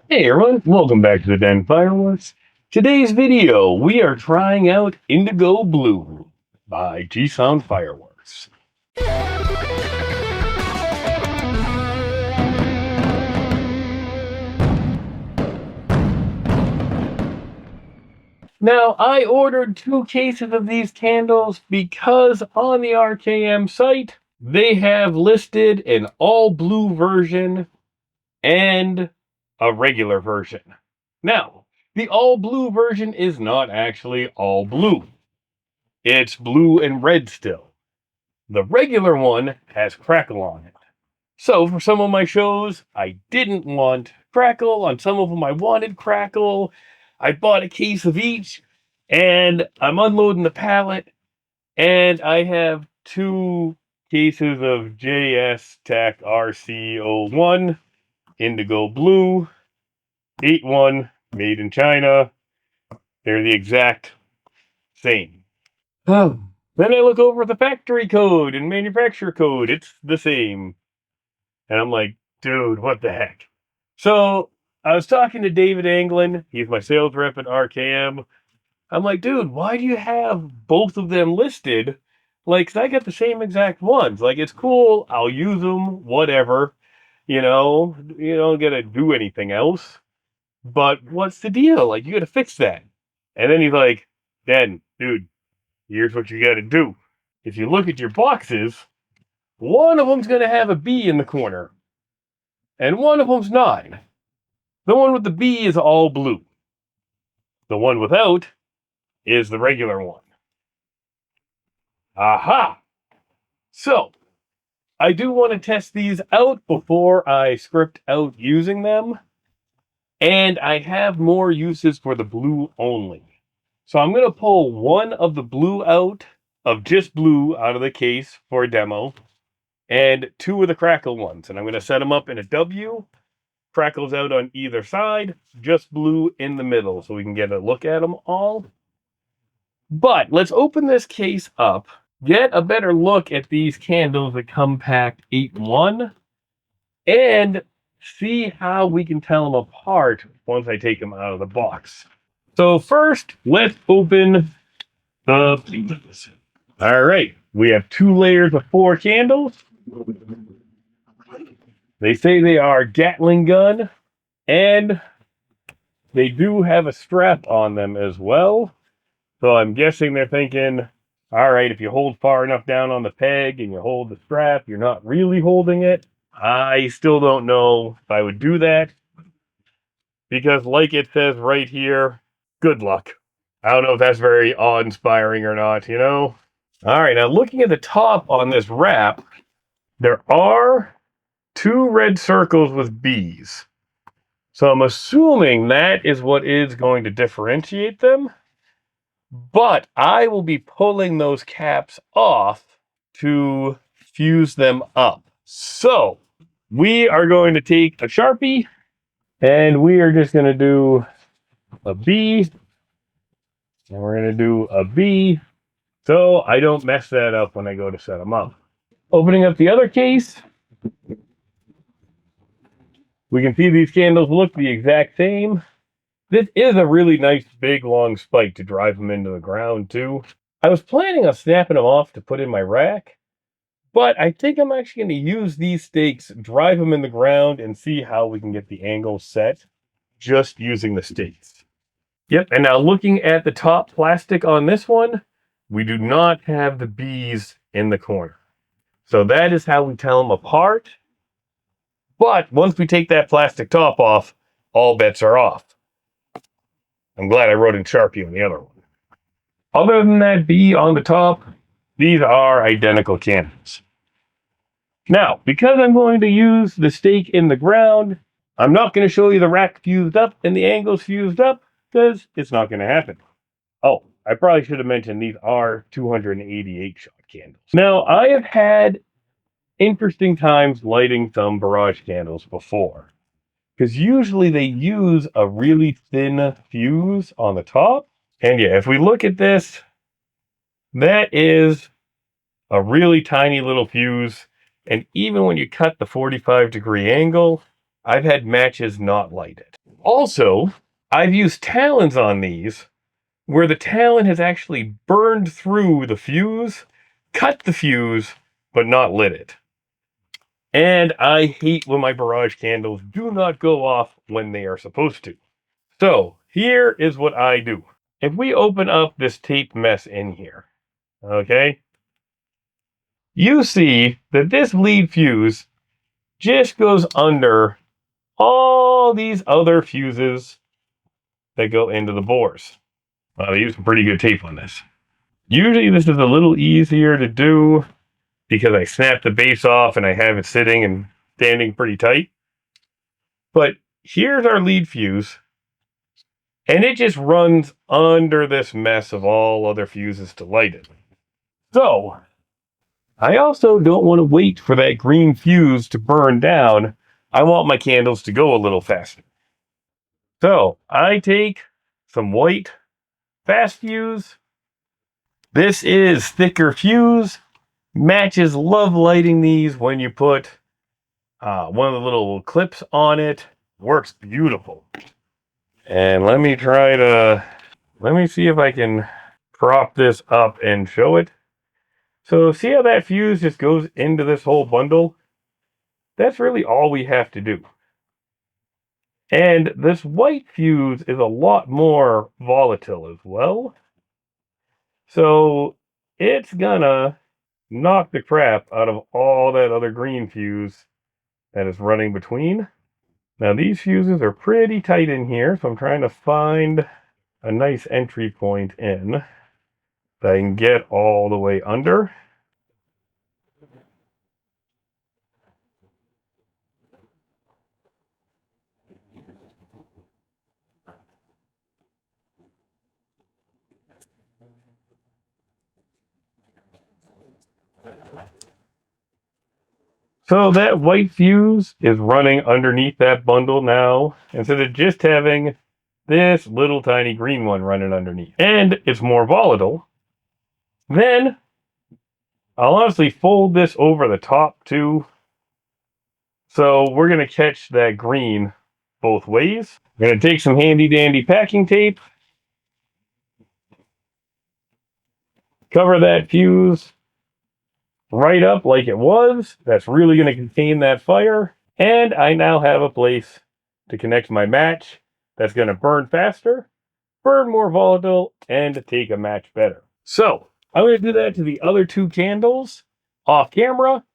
Hey everyone, welcome back to the Den Fireworks. Today's video, we are trying out Indigo Blue by Jisan Fireworks. Now, I ordered 2 cases of these candles because on the RKM site, they have listed an all blue version and a regular version. Now, the all blue version is not actually all blue. It's blue and red still. The regular one has crackle on it. So for some of my shows, I didn't want crackle. On some of them, I wanted crackle. I bought a case of each, and I'm unloading the pallet, and I have 2 cases of JS TAC RC01 Indigo Blue, 81 made in China. They're the exact same. Oh. Then I look over the factory code and manufacturer code. It's the same. And I'm like, dude, what the heck? So I was talking to David Anglin. He's my sales rep at RKM. I'm like, dude, why do you have both of them listed? Like, 'cause I got the same exact ones. Like, it's cool. I'll use them, whatever. You don't got to do anything else. But what's the deal? Like, you got to fix that. And then he's like, Dan, dude, here's what you got to do. If you look at your boxes, one of them's going to have a B in the corner, and one of them's not. The one with the B is all blue. The one without is the regular one. Aha! So, I do want to test these out before I script out using them, and I have more uses for the blue only. So I'm going to pull one of the blue out, of just blue, out of the case for a demo, and 2 of the crackle ones. And I'm going to set them up in a W, crackles out on either side, just blue in the middle, so we can get a look at them all. But let's open this case up, get a better look at these candles that come packed 8-1, and see how we can tell them apart once I take them out of the box. So first, let's open the... All right, we have 2 layers of 4 candles. They say they are Gatling gun, and they do have a strap on them as well. So I'm guessing they're thinking, all right, if you hold far enough down on the peg and you hold the strap, you're not really holding it. I still don't know if I would do that, because like it says right here, good luck. I don't know if that's very awe-inspiring or not, you know? All right, now looking at the top on this wrap, there are 2 red circles with B's. So I'm assuming that is what is going to differentiate them. But I will be pulling those caps off to fuse them up. So we are going to take a Sharpie, and we are just going to do a B, and we're going to do a B, so I don't mess that up when I go to set them up. Opening up the other case, we can see these candles look the exact same. This is a really nice big long spike to drive them into the ground too. I was planning on snapping them off to put in my rack, but I think I'm actually going to use these stakes, drive them in the ground, and see how we can get the angle set just using the stakes. Yep, and now looking at the top plastic on this one, we do not have the B's in the corner. So that is how we tell them apart. But once we take that plastic top off, all bets are off. I'm glad I wrote in Sharpie on the other one. Other than that B on the top, these are identical candles. Now, because I'm going to use the stake in the ground, I'm not going to show you the rack fused up and the angles fused up, because it's not going to happen. Oh, I probably should have mentioned these are 288 shot candles. Now, I have had interesting times lighting some barrage candles before, because usually they use a really thin fuse on the top. And yeah, if we look at this, that is a really tiny little fuse. And even when you cut the 45-degree angle, I've had matches not light it. Also, I've used talons on these where the talon has actually burned through the fuse, cut the fuse, but not lit it. And I hate when my barrage candles do not go off when they are supposed to. So here is what I do. If we open up this tape mess in here, okay, you see that this lead fuse just goes under all these other fuses that go into the bores. They use some pretty good tape on this. Usually this is a little easier to do because I snap the base off and I have it sitting and standing pretty tight. But here's our lead fuse, and it just runs under this mess of all other fuses to light it. So I also don't want to wait for that green fuse to burn down. I want my candles to go a little faster. So I take some white fast fuse. This is thicker fuse. Matches love lighting these when you put one of the little clips on it. Works beautiful. And let me see if I can prop this up and show it. So see how that fuse just goes into this whole bundle? That's really all we have to do. And this white fuse is a lot more volatile as well. So it's gonna knock the crap out of all that other green fuse that is running between. Now these fuses are pretty tight in here, so I'm trying to find a nice entry point in that I can get all the way under. So that white fuse is running underneath that bundle now, instead of just having this little tiny green one running underneath. And it's more volatile. Then I'll honestly fold this over the top too. So we're going to catch that green both ways. I'm going to take some handy dandy packing tape, cover that fuse right up like it was. That's really going to contain that fire. And I now have a place to connect my match that's going to burn faster, burn more volatile, and take a match better. So I'm going to do that to the other two candles off camera.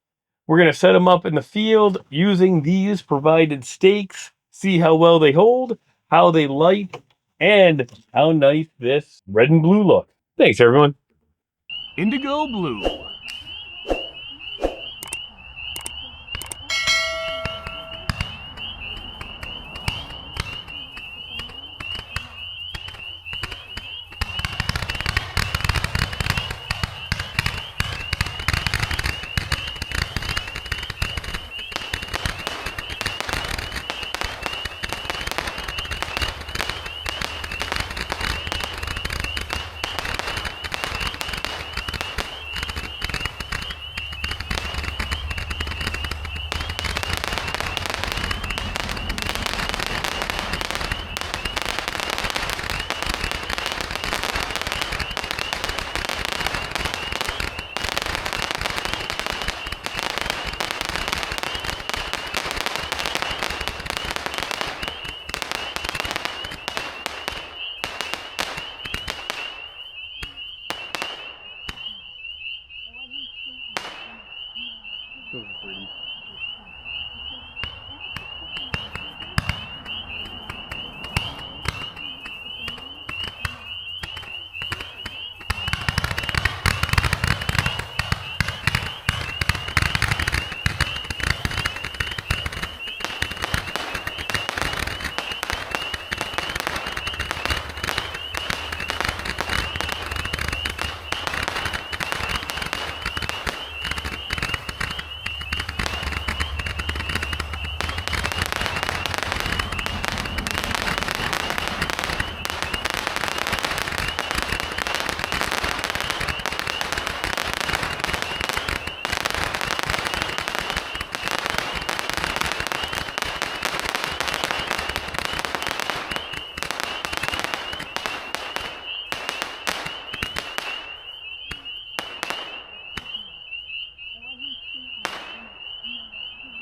We're going to set them up in the field using these provided stakes, see how well they hold, how they light, and how nice this red and blue look. Thanks, everyone. Indigo Blue.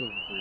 Those are pretty.